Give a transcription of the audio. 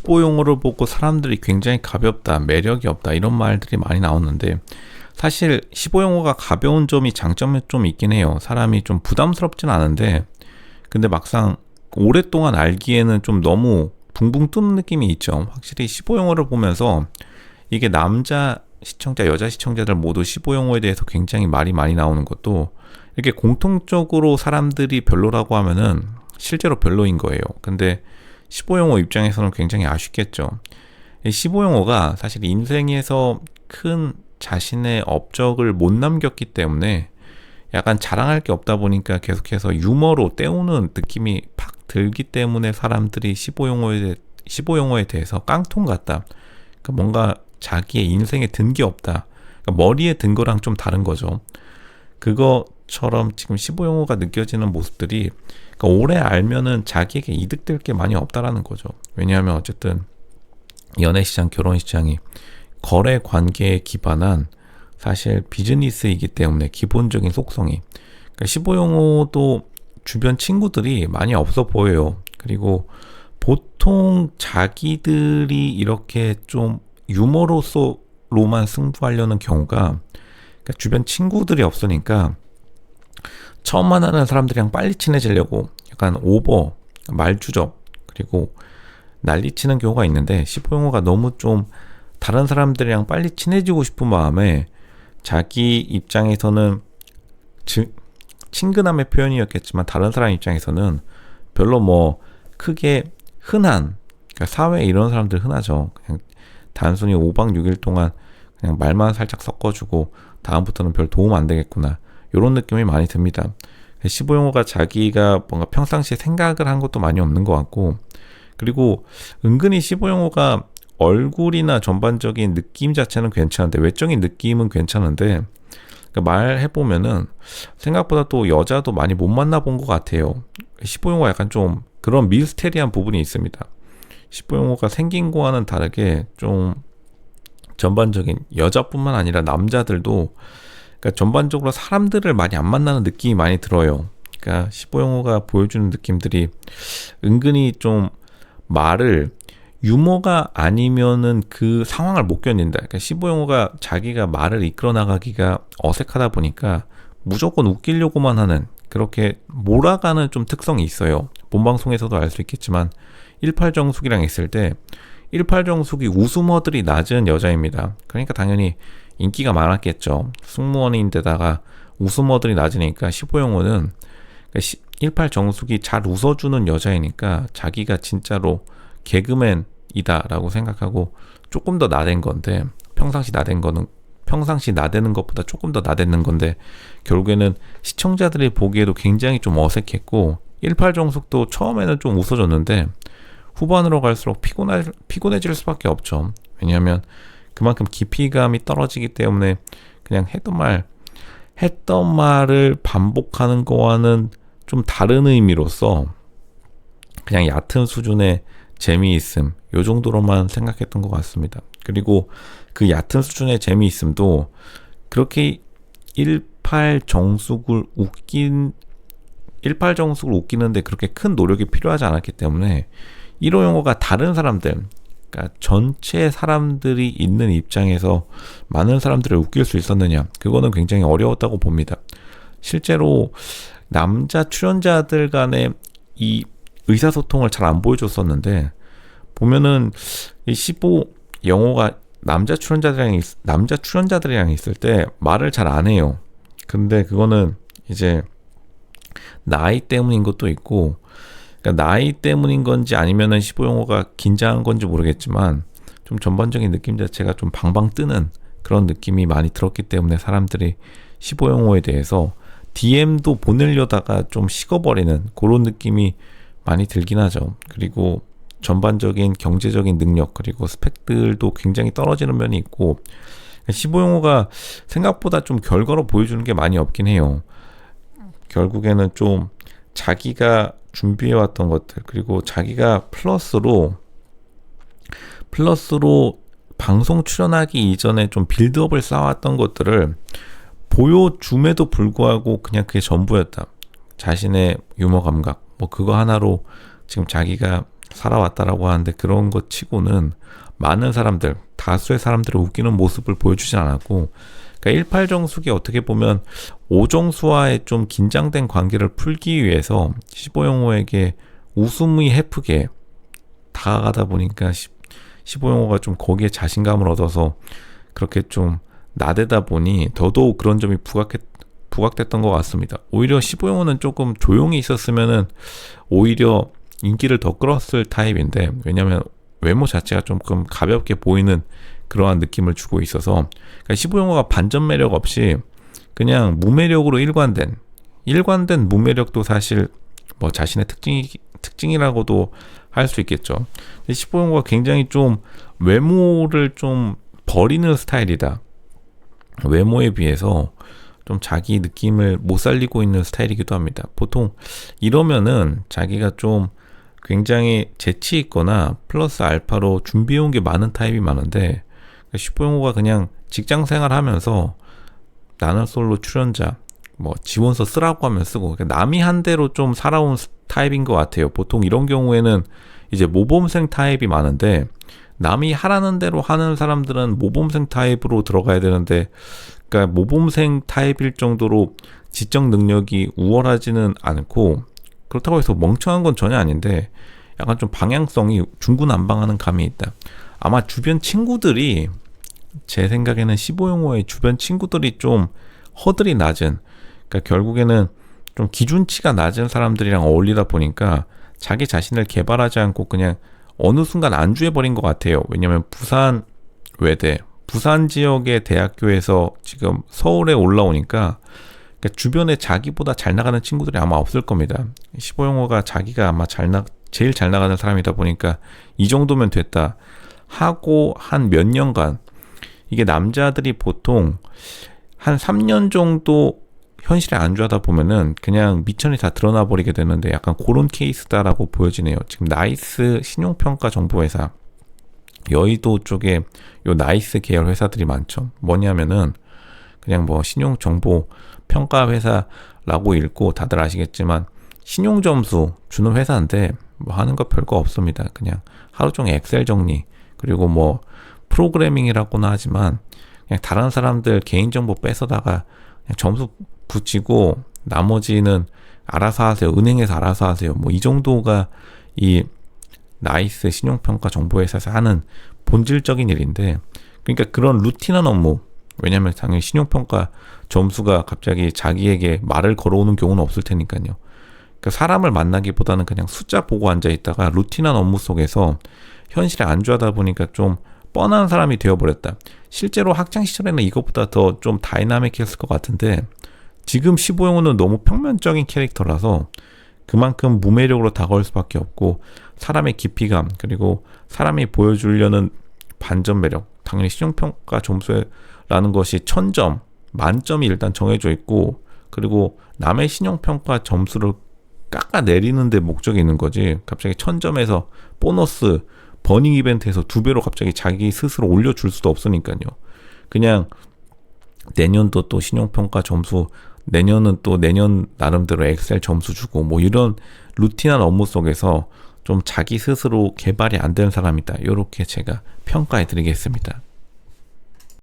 15용어를 보고 사람들이 굉장히 가볍다, 매력이 없다 이런 말들이 많이 나오는데 사실 15용어가 가벼운 점이 장점이 좀 있긴 해요. 사람이 좀 부담스럽진 않은데 근데 막상 오랫동안 알기에는 좀 너무 붕붕 뜨는 느낌이 있죠. 확실히 15용어를 보면서 이게 남자 시청자, 여자 시청자들 모두 15용어에 대해서 굉장히 말이 많이 나오는 것도 이렇게 공통적으로 사람들이 별로라고 하면은 실제로 별로인 거예요. 근데 15용어 입장에서는 굉장히 아쉽겠죠. 15용어가 사실 인생에서 큰 자신의 업적을 못 남겼기 때문에 약간 자랑할 게 없다 보니까 계속해서 유머로 때우는 느낌이 팍 들기 때문에 사람들이 15용어에 대해서 깡통 같다. 그러니까 뭔가 자기의 인생에 든 게 없다. 그러니까 머리에 든 거랑 좀 다른 거죠. 그거처럼 지금 15용어가 느껴지는 모습들이 그러니까 오래 알면은 자기에게 이득될 게 많이 없다라는 거죠. 왜냐하면 어쨌든 연애시장, 결혼시장이 거래 관계에 기반한 사실 비즈니스이기 때문에 기본적인 속성이 그러니까 15용어도 주변 친구들이 많이 없어 보여요. 그리고 보통 자기들이 이렇게 좀 유머로만 승부하려는 경우가 그러니까 주변 친구들이 없으니까 처음 만나는 사람들이랑 빨리 친해지려고 약간 오버, 말주접 그리고 난리치는 경우가 있는데 15용어가 너무 좀 다른 사람들이랑 빨리 친해지고 싶은 마음에 자기 입장에서는 친근함의 표현이었겠지만 다른 사람 입장에서는 별로 뭐 크게 흔한 그러니까 사회에 이런 사람들 흔하죠. 그냥 단순히 5박 6일 동안 그냥 말만 살짝 섞어주고 다음부터는 별 도움 안 되겠구나 이런 느낌이 많이 듭니다. 15용어가 자기가 뭔가 평상시에 생각을 한 것도 많이 없는 것 같고 그리고 은근히 15용어가 얼굴이나 전반적인 느낌 자체는 괜찮은데 외적인 느낌은 괜찮은데 그러니까 말해보면은 생각보다 또 여자도 많이 못 만나본 것 같아요. 15용어가 약간 좀 그런 미스테리한 부분이 있습니다. 15용어가 생긴 거와는 다르게 좀 전반적인 여자뿐만 아니라 남자들도 그러니까 전반적으로 사람들을 많이 안 만나는 느낌이 많이 들어요. 그러니까 15용어가 보여주는 느낌들이 은근히 좀 말을 유머가 아니면은 그 상황을 못 견딘다. 그러니까 15용어가 자기가 말을 이끌어 나가기가 어색하다 보니까 무조건 웃기려고만 하는 그렇게 몰아가는 좀 특성이 있어요. 본방송에서도 알 수 있겠지만 18정숙이랑 있을 때 18정숙이 웃음어들이 낮은 여자입니다. 그러니까 당연히 인기가 많았겠죠. 승무원인데다가 웃음어들이 낮으니까 15용어는 18정숙이 잘 웃어주는 여자이니까 자기가 진짜로 개그맨이다 라고 생각하고 조금 더 나댄 건데 평상시 나대는 것보다 조금 더 나대는 건데 결국에는 시청자들이 보기에도 굉장히 좀 어색했고 18정숙도 처음에는 좀 웃어줬는데 후반으로 갈수록 피곤해질 수밖에 없죠. 왜냐하면 그만큼 깊이감이 떨어지기 때문에 그냥 했던 말을 반복하는 거와는 좀 다른 의미로서 그냥 얕은 수준의 재미있음 요 정도로만 생각했던 것 같습니다. 그리고 그 얕은 수준의 재미있음도 그렇게 18정숙을 웃기는데 그렇게 큰 노력이 필요하지 않았기 때문에 15용어가 다른 사람들 그러니까 전체 사람들이 있는 입장에서 많은 사람들을 웃길 수 있었느냐 그거는 굉장히 어려웠다고 봅니다. 실제로 남자 출연자들 간의 이 의사소통을 잘 안 보여줬었는데 보면은 이 15용어가 남자 출연자들이랑 있을 때 말을 잘 안 해요. 근데 그거는 이제 나이 때문인 것도 있고 그러니까 나이 때문인 건지 아니면은 15용어가 긴장한 건지 모르겠지만 좀 전반적인 느낌 자체가 좀 방방 뜨는 그런 느낌이 많이 들었기 때문에 사람들이 15용어에 대해서 DM도 보내려다가 좀 식어버리는 그런 느낌이 많이 들긴 하죠. 그리고 전반적인 경제적인 능력 그리고 스펙들도 굉장히 떨어지는 면이 있고 15용어가 생각보다 좀 결과로 보여주는 게 많이 없긴 해요. 결국에는 좀 자기가 준비해왔던 것들 그리고 자기가 플러스로 방송 출연하기 이전에 좀 빌드업을 쌓아왔던 것들을 보여줌에도 불구하고 그냥 그게 전부였다. 자신의 유머 감각 뭐 그거 하나로 지금 자기가 살아왔다라고 하는데 그런 것 치고는 많은 사람들, 다수의 사람들을 웃기는 모습을 보여주진 않았고, 그러니까 18정숙이 어떻게 보면 오정수와의 좀 긴장된 관계를 풀기 위해서 15용호에게 웃음이 해프게 다가가다 보니까 15용호가 좀 거기에 자신감을 얻어서 그렇게 좀 나대다 보니 더더욱 그런 점이 부각됐던 것 같습니다. 오히려 15용호는 조금 조용히 있었으면은 오히려 인기를 더 끌었을 타입인데, 왜냐면 외모 자체가 조금 가볍게 보이는 그러한 느낌을 주고 있어서, 그러니까 15용호가 반전 매력 없이 그냥 무매력으로 일관된 무매력도 사실 뭐 자신의 특징이라고도 할 수 있겠죠. 15용호가 굉장히 좀 외모를 좀 버리는 스타일이다. 외모에 비해서 좀 자기 느낌을 못 살리고 있는 스타일이기도 합니다. 보통 이러면은 자기가 좀 굉장히 재치 있거나 플러스 알파로 준비해온 게 많은 타입이 많은데, 15용호가 그냥 직장 생활하면서 나는 솔로 출연자 뭐 지원서 쓰라고 하면 쓰고, 그러니까 남이 한 대로 좀 살아온 타입인 것 같아요. 보통 이런 경우에는 이제 모범생 타입이 많은데, 남이 하라는 대로 하는 사람들은 모범생 타입으로 들어가야 되는데, 그러니까 모범생 타입일 정도로 지적 능력이 우월하지는 않고, 그렇다고 해서 멍청한 건 전혀 아닌데 약간 좀 방향성이 중구난방하는 감이 있다. 아마 주변 친구들이, 제 생각에는 15용호의 주변 친구들이 좀 허들이 낮은, 그러니까 결국에는 좀 기준치가 낮은 사람들이랑 어울리다 보니까 자기 자신을 개발하지 않고 그냥 어느 순간 안주해버린 것 같아요. 왜냐면 부산 외대, 부산 지역의 대학교에서 지금 서울에 올라오니까, 그러니까 주변에 자기보다 잘 나가는 친구들이 아마 없을 겁니다. 15용호가 자기가 아마 제일 잘 나가는 사람이다 보니까 이 정도면 됐다 하고 한 몇 년간, 이게 남자들이 보통 한 3년 정도 현실에 안주하다 보면은 그냥 미천이 다 드러나 버리게 되는데, 약간 그런 케이스다라고 보여지네요. 지금 나이스 신용평가 정보회사, 여의도 쪽에 요 나이스 계열 회사들이 많죠. 뭐냐면은 그냥 뭐 신용정보 평가 회사라고 읽고 다들 아시겠지만 신용점수 주는 회사인데 뭐 하는 거 별거 없습니다. 그냥 하루 종일 엑셀 정리, 그리고 뭐 프로그래밍이라고는 하지만 그냥 다른 사람들 개인정보 뺏어다가 그냥 점수 붙이고 나머지는 알아서 하세요. 은행에서 알아서 하세요. 뭐 이 정도가 이 나이스 신용평가 정보회사에서 하는 본질적인 일인데, 그러니까 그런 루틴한 업무, 왜냐하면 당연히 신용평가 점수가 갑자기 자기에게 말을 걸어오는 경우는 없을 테니까요. 그러니까 사람을 만나기보다는 그냥 숫자 보고 앉아있다가 루틴한 업무 속에서 현실에 안주하다 보니까 좀 뻔한 사람이 되어버렸다. 실제로 학창시절에는 이것보다 더 좀 다이나믹했을 것 같은데, 지금 15용호는 너무 평면적인 캐릭터라서 그만큼 무매력으로 다가올 수밖에 없고, 사람의 깊이감, 그리고 사람이 보여주려는 반전 매력, 당연히 신용평가 점수라는 것이 1000점, 만점이 일단 정해져 있고, 그리고 남의 신용평가 점수를 깎아내리는 데 목적이 있는 거지, 갑자기 1000점에서 보너스 버닝 이벤트에서 2배로 갑자기 자기 스스로 올려줄 수도 없으니까요. 그냥 내년도 또 신용평가 점수, 내년은 또 내년 나름대로 엑셀 점수 주고, 뭐 이런 루틴한 업무 속에서 좀 자기 스스로 개발이 안 된 사람이다, 이렇게 제가 평가해 드리겠습니다.